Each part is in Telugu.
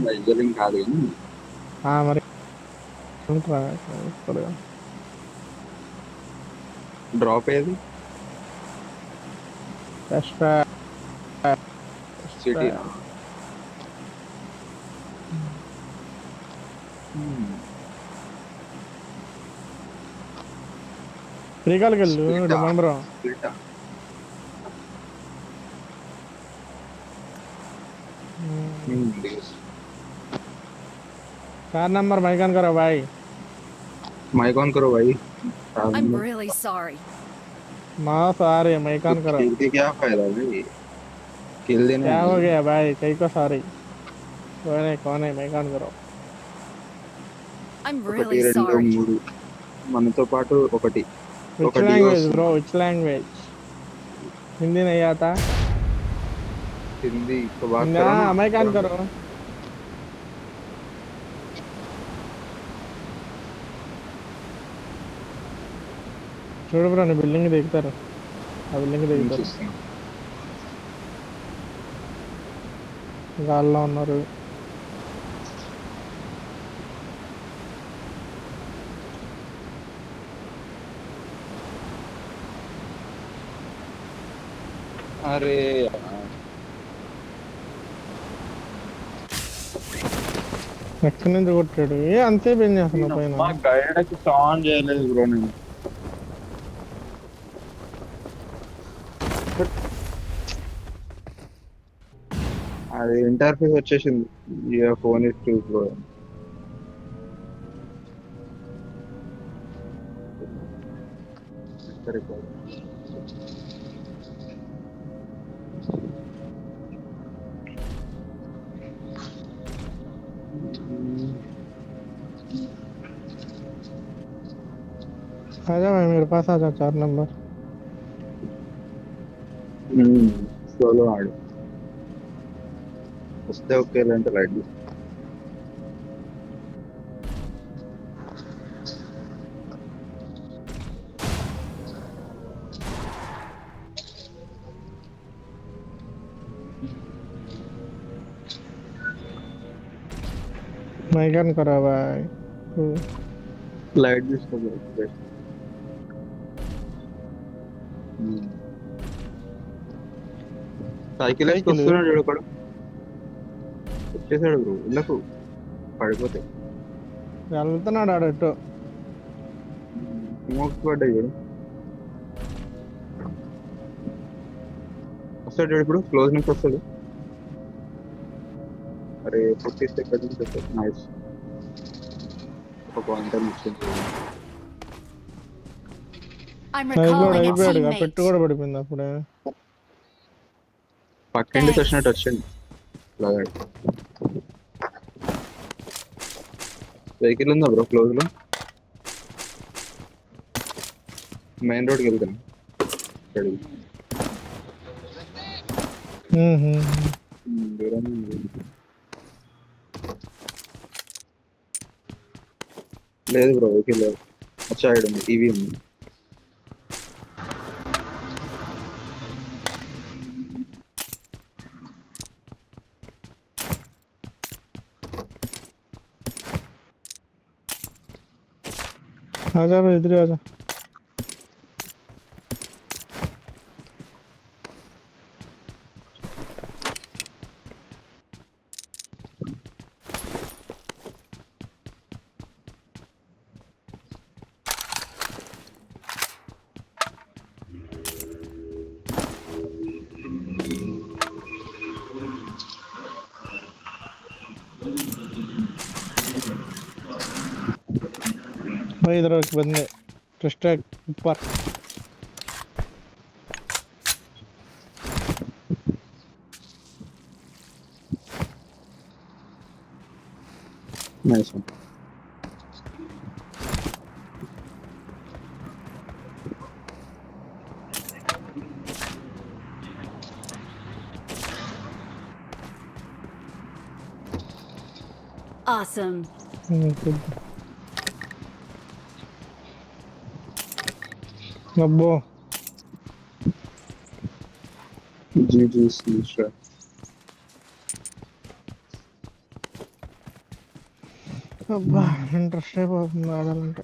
వైజలింగ్ కాదు కానీ మరి ఉంటారా ఇస్తాడుగా. డ్రాప్ ఏది బెస్ట్ సిటీనా? శ్రీకాళకి వెళ్ళు స్ప్లిటా మండరం. స్ప్లిటా कार नंबर माइकन करो भाई. माइक ऑन करो भाई। I'm really sorry. माँ सारे माइकन करो. खेल के क्या फायदा भाई, खेल देना क्या है। हो गया भाई, कई को सारी कौन है माइकन करो. I'm ఒకటి really రెండు sorry. మూడు మనతో పాటు ఒకటి Which ఒకటి language వస్తుంది. bro, which language? हिंदी नहीं आता. हिंदी तो बात ना करो ना। माइकन करो. చూడు బ్రో, నీ బిల్డింగ్ దిగుతారు, ఆ బిల్డింగ్ దిగుతారు. గాల్లో ఉన్నారు. अरे ఎక్కడి నుంచి కొట్టాడు? అంతసేపు ఏం చేస్తున్నావు పైన? మా గైడ్కి ఆన్ చేయలేదు బ్రో నేను. అది ఇంటర్ఫేస్ వచ్చేసింది, ఫోన్ ఇస్ టూ బ్రో. आजा भाई मेरे पास, आजा 4 नंबर. సోలో ఆడు వస్తే ఓకే, లేదంటే లైట్ తీసుకో. माइकन करो भाई. లైట్ తీసుకో bro. సైకిల్ వేసుకు వస్తున్నాడు చూడు, ఒకడు వచ్చేసాడు బ్రో. ఇళ్ళకు పడిపోతాయి, వెళ్తున్నాడు ఆడు ఎటు. స్మోక్స్ పడ్డాయి చూడు. వస్తాడు చూడు ఇప్పుడు, క్లోజ్ నుంచి వస్తాడు. అరే పుట్టిస్తే ఎక్కడి నుంచి వస్తాడు. నైస్, ఒక పాయింటర్ వచ్చింది. I'm అయిపోయాడు recalling a అయిపోయాడు, ఆ teammate. పెట్టు కూడా పడిపోయింది అప్పుడే. పక్కింటి వచ్చినట్టు వచ్చింది. వెహికల్ ఉందా బ్రో క్లోజ్ లో? మెయిన్ రోడ్కి వెళ్తాను. లేదు బ్రో, వెహికల్ లేదు. సైడ్ ఉంది, ఈవీ ఉంది. आजा भाई इधर ही आजा. भाई इधर एक बंदे ट्रस्टेड ऊपर. నైస్. Awesome. అబ్బో జీజీ శ్రీశ్రా. అబ్బా ఇంట్రెస్ట్ అయిపోతుంది ఆడాలంటే.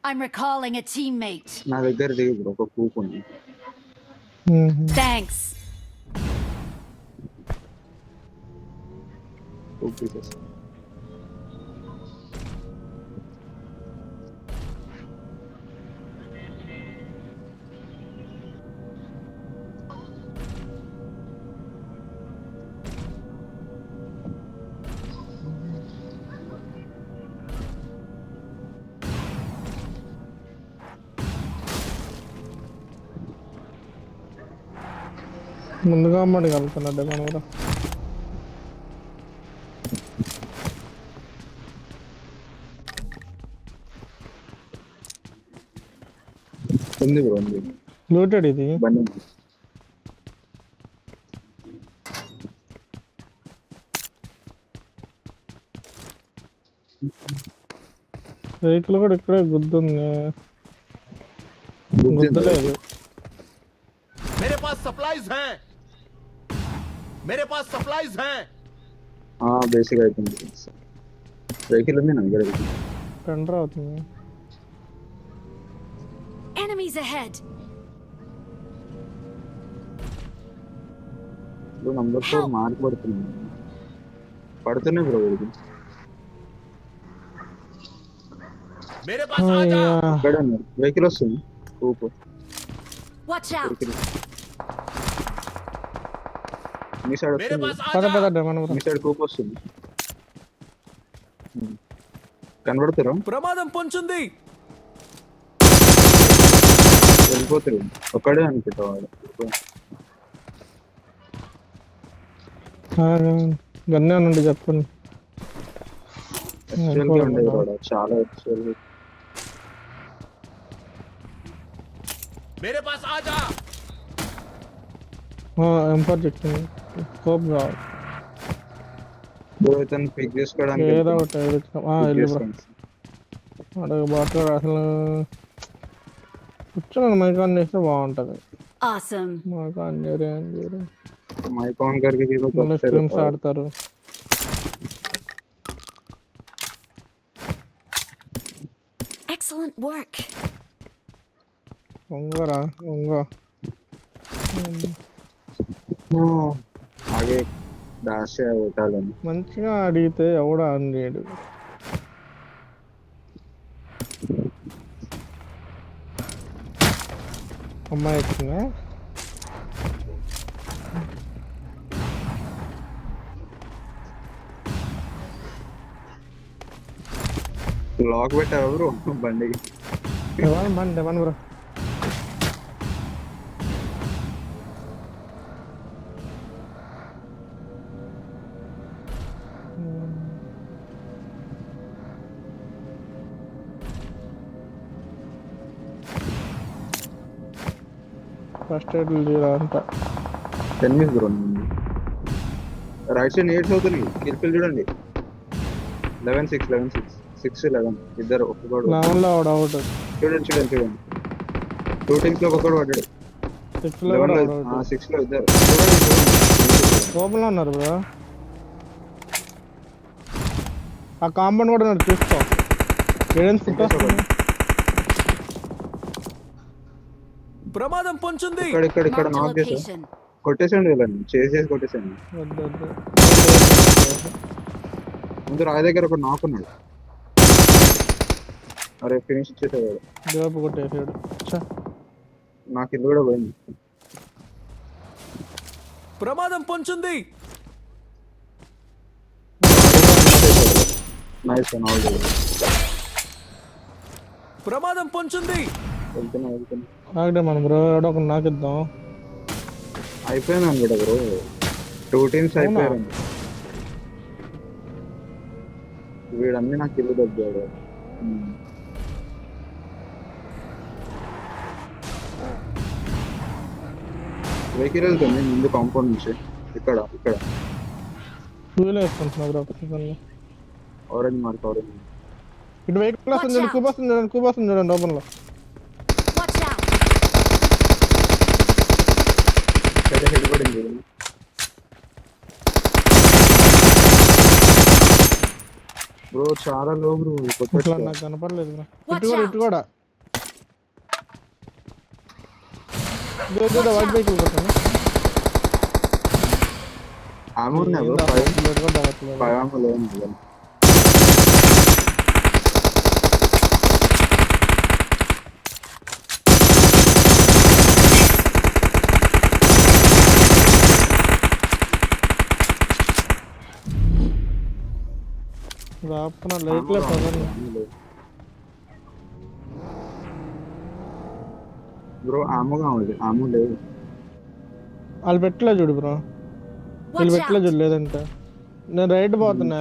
I'm recalling a teammate. నా దగ్గర దిగు బ్రో, ఒక కూప్ ఉంది. Thanks. కూప్ పీసెస్. ముందుగా అమ్మడి కలుగుతున్నాడు మనం కూడా. ఉంది బ్రో, ఉంది లూటెడ్ ఇది. బండి ఉంది. వెహికల్ కూడా ఇక్కడే గుద్దుంది. గుద్దలేదు. मेरे पास सप्लाईज हैं, मेरे पास सप्लाईज हैं। బేసిక్ అయిపోయింది. వెహికల్ ఉంది నా దగ్గర. టెండర్ అవుతుంది. Enemies ahead. Bro number 4 mark పడుతున్నాయి బ్రో. मेरे पास आ जा। ఇక్కడ వెహికల్ వస్తుంది. Koop Watch out. మీ సైడ్ मेरे వస్తుంది. पास आ పద जा। పద మనం మీ సైడ్ కూప్ వస్తుంది. కనబడతారు, ప్రమాదం పొంచుంది। వెళ్ళిపోతారు. ఒక్కడే అనుకుంటా వాడు. గన్నే నుండి చెప్పండి. యాక్చువల్గా ఉండేది వాడు, చాలా యాక్చువల్గా. मेरे पास आ जा। ఎంపర్ చెప్పింది. స్కోప్ కావాలి. బ్రో ఇతను పిక్ చేసుకోవడానికి ఏదో ఒకటి వెళ్ళి బ్రో. అడగ బాగా అసలు కూర్చొని మైక్ ఆన్ చేస్తే బాగుంటుంది. Awesome. మైక్ ఆన్ చేయరు ఏం చేయరు. మైక్ ఆన్ కరికి మళ్ళీ స్ట్రీమ్స్ ఆడతారు. Excellent work. వంగరా వంగ. ఆగే డాష్ కొట్టాలని. మంచిగా అడిగితే ఎవడు ఆన్ చేయడు. అమ్మాయి వచ్చిందా? లాక్ పెట్టావు బ్రో బండికి. బండి బ్రో. ఫస్ట్ ఎయిడ్ అంతా టెన్నిస్ బ్రో. రైట్ సైడ్ 8 అవుతున్నాయి. కిల్ఫిల్ చూడండి. 11-6 11-6 6-11 ఇద్దరు. ఒక్కడు లెవెన్లో అవుట్. చూడండి చూడండి చూడండి. 2 టీమ్స్ లో ఒక్కడు పడ్డాడు. 6లో 6 లో ఇద్దరు. చూడండి చూడండి. ఓపెన్లో ఉన్నారు బ్రో. ఆ కాంపౌండ్ కూడా నన్ను చూసుకో. ఏడెన్స్ ఫుట్ వస్తుంది. ప్రమాదం పొంచుంది। ఇక్కడ ఇక్కడ Marked a నాక్ చేసా. location. కొట్టేసండి వీళ్ళని. చేసి కొట్టేసండి. వద్దు వద్దు. ముందు రాయి దగ్గర ఒక నాక్ ఉన్నాడు. అరే ఫినిష్ ఇచ్చేసాడు. జవాబు కొట్టేసాడు. నాకు ఇల్లు కూడా పోయింది. ప్రమాదం పొంచుంది। Nice one all. ప్రమాదం పొంచుంది। వెళ్తున్నా. ఆగడే మనం బ్రో. ఎవడో ఒక నాకిద్దాం. అయిపోయింది అనుకుంటా బ్రో. 2 టీమ్స్ అయిపోయారు. వీడన్నీ నాకు ఇల్లు తగ్గాడు. వెహికల్ వెళ్తుంది ముందు కాంపౌండ్ నుంచి. ఇక్కడ ఇక్కడ టూలో వేసుకుంటున్నా బ్రో. Orange mark orange. ఇటు వెహికల్ వస్తుంది చూడండి. కూప్ వస్తుంది చూడండి. కూప్ వస్తుంది చూడండి ఓపెన్లో. Watch out. హెడ్ పడింది. బ్రో చాలా లో బ్రో అసలు నాకు కనపడలేదు బ్రో. Watch ఇటు కూడా వైట్ బైక్ వెళ్ళిపోతాను. ఆమె ఉన్నాయి బ్రో. 5 ఆమె లేదు. రాపున లైట్లే పదండి. బ్రో ఆమె కావాలి. ఆమె లేదు. వాళ్ళు పెట్టలే చూడు బ్రో, వీళ్ళు Watch పెట్టలే out! చూడు. లేదంటే నేను రైట్ పోతున్నా.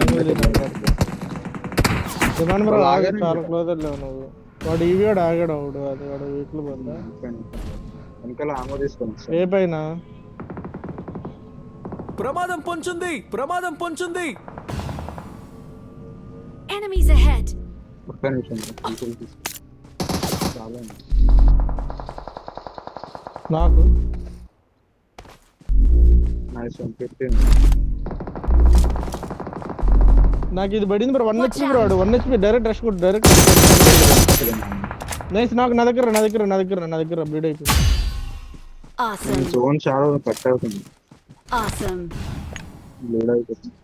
డిమాండ్ బ్రో ఆగే, చాలా క్లోజర్ లేవు నువ్వు. వాడు ఈవీ వాడు ఆగాడు. వాడు వీక్లు పోతా వెనకాల ఆమె తీసుకొని వస్తాను. ఏ పైన ప్రమాదం పొంచుంది. ప్రమాదం పొంచుంది. Enemies ahead! ఒక్క నిమిషం బ్రో. తీసుకొని తీసుకో. చాలా ఉంది. నాకు నైస్ 15. నాకు ఇది పడింది బ్రో. 1 HP bro. వాడు 1 HP డైరెక్ట్ రష్ కొట్టు. Direct nice. నాకు నా దగ్గర బ్లీడ్ అయిపోయింది. Awesome! జోన్ చాలా కట్ అవుతుంది. Awesome! లేట్ అయిపోతుంది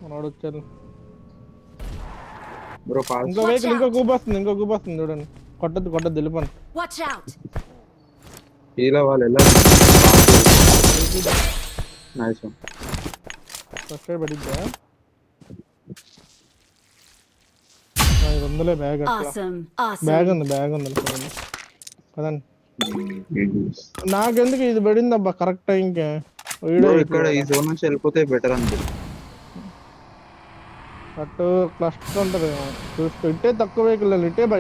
మనోడు వచ్చారు. బ్రో. పాస్ ఇంకో వెహికల్, ఇంకో కూప్ వస్తుంది చూడండి. కొట్టద్దు వెళ్ళిపోను. Watch out! ఇలా వాళ్ళు ఎలా నైస్. ఫస్ట్ ఎయిడ్ పడిద్దా? 500 బ్యాగ్. Awesome! Bag Awesome! ఉంది పదండి. నాకెందుకు ఇది పడింది అబ్బా కరెక్ట్ టైంకే. ఇక్కడ ఈ జోన్ నుంచి వెళ్ళిపోతే బెటర్ అనుకుంటా. అటు క్లస్టర్ ఉంటుంది చూసుకో. ఇట్టే తక్కువ వెహికల్. ఇట్టే బా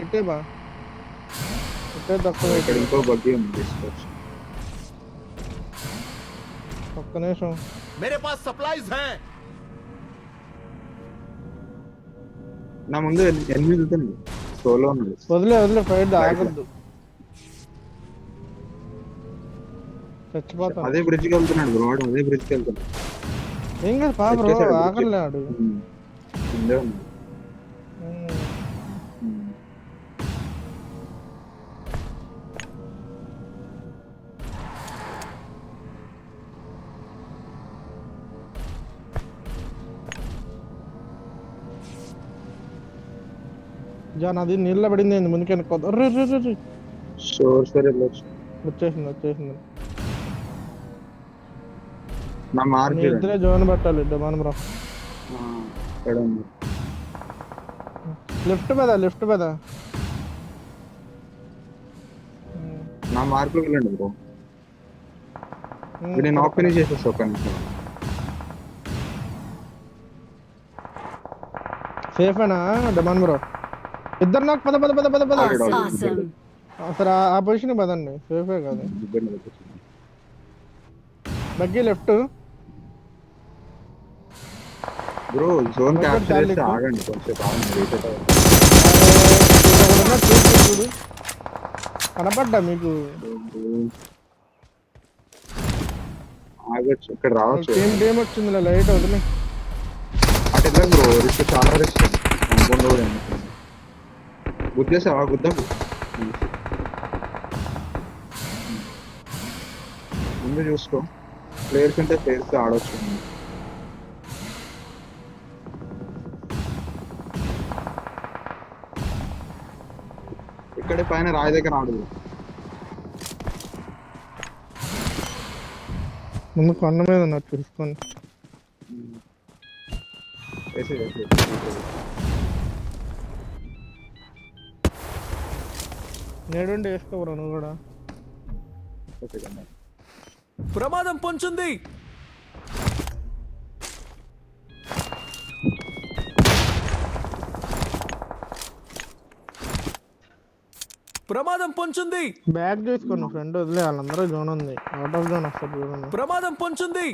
ఇట్టే తక్కువ ఇక్కడ వెహికల్. ఇంకో బగ్గి ఉంది తీసుకోవచ్చు. ఒక్క నిమిషం. मेरे पास सप्लाईज हैं. నా ముందు 8 వెళ్తుంది. సోలో ఉన్నది. వదిలే ఫైట్ ఆగద్దు. చచ్చిపోతాను. అదే బ్రిడ్జ్కి వెళ్తున్నాడు బ్రో. వాడు అదే బ్రిడ్జ్కి వెళ్తున్నాడు. ఏం కాదు పా బ్రో, ఎక్కేసాడు bridge. ఆగలేడు. కిందే ఉంది. జాన్ అది నీళ్ళ పడింది. ముందుకైనా షోర్ సరే వెళ్ళొచ్చు. వచ్చేసింది. నా మార్క్ మీ ఇద్దరే జోన్ పట్టాలి. డిమాండ్ బ్రో ఇక్కడ ఉంది. లిఫ్ట్ పద. నా మార్క్ లో వెళ్ళండి బ్రో. నేను నాక్ ఫినిష్ చేసేస్తా ఒక్క నిమిషం. సేఫేనా డిమాండ్ బ్రో? ఇద్దరు నాకు పద. Awesome! అసలు ఆ పొజిషన్ పదండి. సేఫే కాదు. Buggy left bro. Zone capture చేస్తే ఆగండి కొంచెం. చూడు కనపడ్డా మీకు. ఆగొచ్చు. ఇక్కడ రావచ్చు. టీం వచ్చింది. లైట్ వదిలే. అటు వెళ్ళండి బ్రో. రిస్క్ చాలా రిస్క్. అనుకోండి కూడా గుద్దేసావా? గుద్దాం ముందు చూసుకో. ప్లేయర్స్ ఉంటే ప్లేయర్స్ ఆడవచ్చు. ఇక్కడే పైన రాయి దగ్గర ఆడదు. ముందు కొండ మీద ఉన్నట్టు చూసుకొని. నేడుండి వేసుకోబరా నువ్వు కూడా. ప్రమాదం పొంచుంది. ప్రమాదం పొంచుంది. బ్యాగ్ చూసుకోండి ఫ్రెండ్. వదిలే వాళ్ళందరూ జోన్ ఉంది. అవుట్ ఆఫ్ జోన్ వస్తారు చూడండి. ప్రమాదం పొంచుంది.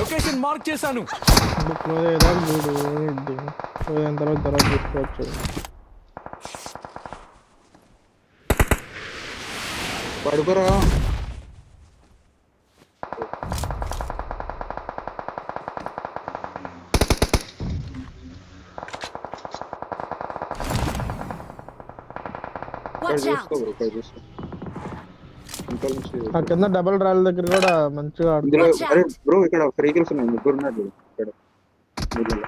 లొకేషన్ మార్క్ చేశాను. క్లోజ్ అయ్యేదాకా చూడు ఏంటి క్లోజ్ అయిన తర్వాత తీసుకోవచ్చు. పడుకోరా. Watch out! చూసుకో బ్రో, ఇక్కడ చూసుకో. ఇంకా నుంచి ఆ కింద డబల్ రాళ్ళ దగ్గర కూడా మంచిగా ఆడుకో. ఇందులో Watch out. అరే బ్రో ఇక్కడ ఫ్రీకిల్స్ ఉన్నాయి, ముగ్గురు ఉన్నారు చూడు ఇక్కడ మిడిల్లో.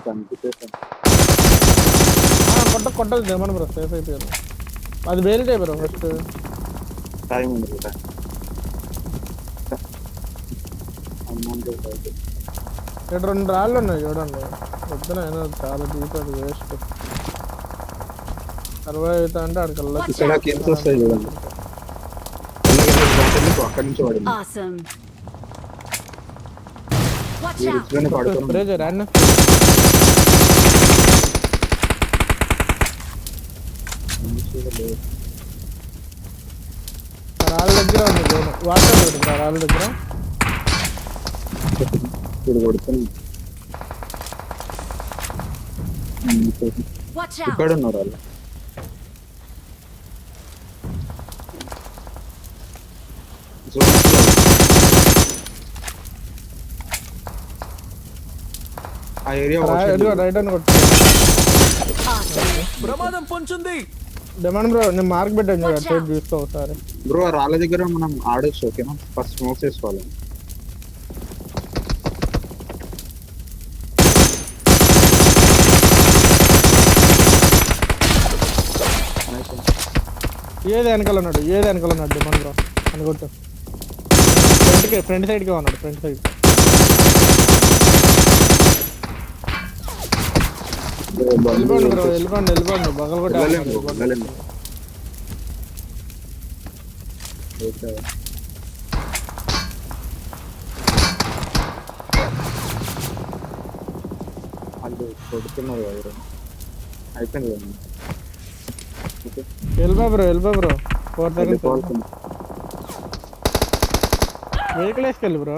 కనిపిస్తాను. కొట్టదు జమన్ బ్రో, సేఫ్ అయిపోయారు. అది వేరే బ్రో ఫస్ట్. టైం ఉంది కదా. అమౌంట్ ఇక్కడ 2 రాళ్ళు ఉన్నాయి చూడండి. పొద్దున అయినా చాలా డీప్, అది వేస్ట్. 60 అవుతా అంటే అక్కడికల్లా ఇక్కడ కింద వస్తాయి చూడండి. అక్కడి నుంచి వాడింది. Awesome. Watch out! ఇట్లనే పడుకోను. స్ప్రే చేయరా అన్న? రాళ్ళ దగ్గర ఉంది జోన్. వాటర్ పెట్టుకురా రాళ్ళ దగ్గర. ఇప్పుడు కొడుతున్నాను. Watch out! ఇక్కడ ఉన్నారు వాళ్ళు. ఆ ఏరియా రైట్ అని కొట్టు. Awesome. ప్రమాదం పొంచుంది. డిమాండ్ బ్రో నేను మార్క్ పెట్టాను చూడు, అటు ఇటు చూసుకో ఒకసారి. బ్రో ఆ రాళ్ళ దగ్గర మనం ఆడొచ్చు, ఓకేనా? ఫస్ట్ స్మోక్ చేసుకోవాలి. ఏది వెనకాల ఉన్నాడు డిమాండ్ బ్రో అని కొట్టు. ఫ్రంట్ సైడ్కి ఉన్నాడు, ఫ్రంట్ సైడ్. వెళ్ళిపోండి బ్రో, వెళ్ళిపోండి బగలు కూడా వెళ్ళలేము bro, వెళ్ళలేము. ఓకే. వాళ్ళు కొడుతున్నారు ఎవరు? అయిపోయింది కదా. ఓకే. వెళ్ళిపో బ్రో 4 సెకండ్స్. వెహికల్ వేసుకెళ్ళి బ్రో.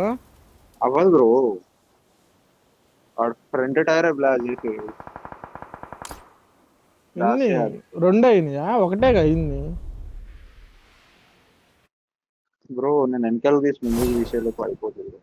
అవ్వదు బ్రో, ఫ్రంట్ టైర్ బ్లాక్ చేసి ఎన్ని 2 అయినాయా? ఒకటేగా అయింది బ్రో. నేను వెనకాల తీసి ముందు తీసేలోపు అయిపోతుంది.